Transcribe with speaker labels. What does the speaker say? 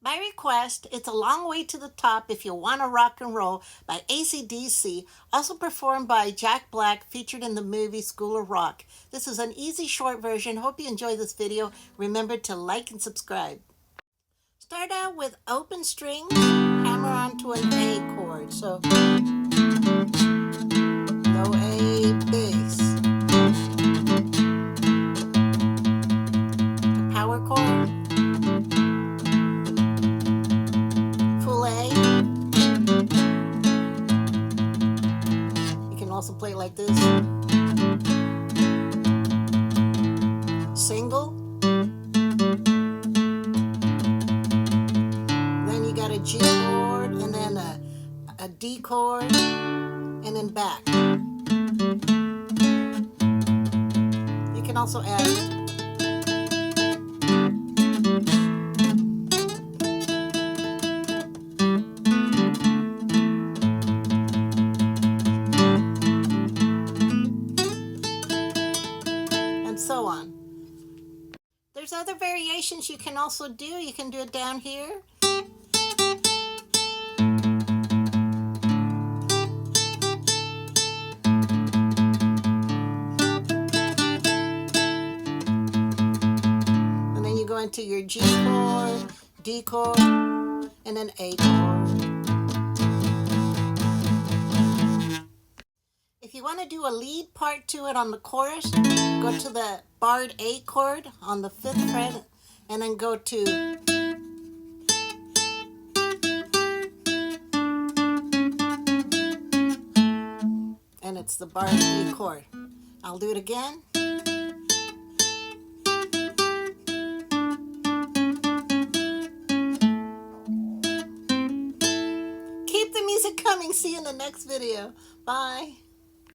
Speaker 1: By request, It's a Long Way to the Top If You Want to Rock and Roll by AC/DC, also performed by Jack Black, featured in the movie School of Rock. This is an easy, short version. Hope you enjoy this video. Remember to like and subscribe. Start out with open strings, hammer onto an A chord. So, low A, bass. Power chord. Full A. You can also play it like this. Single. Then you got a G chord, and then a D chord, and then back. You can also add and so on. There's other variations you can also do. You can do it down here. And then you go into your G chord, D chord, and then A chord. If you want to do a lead part to it on the chorus, go to the barred A chord on the 5th fret, and then go to and it's the barred A chord. I'll do it again. Keep the music coming. See you in the next video. Bye.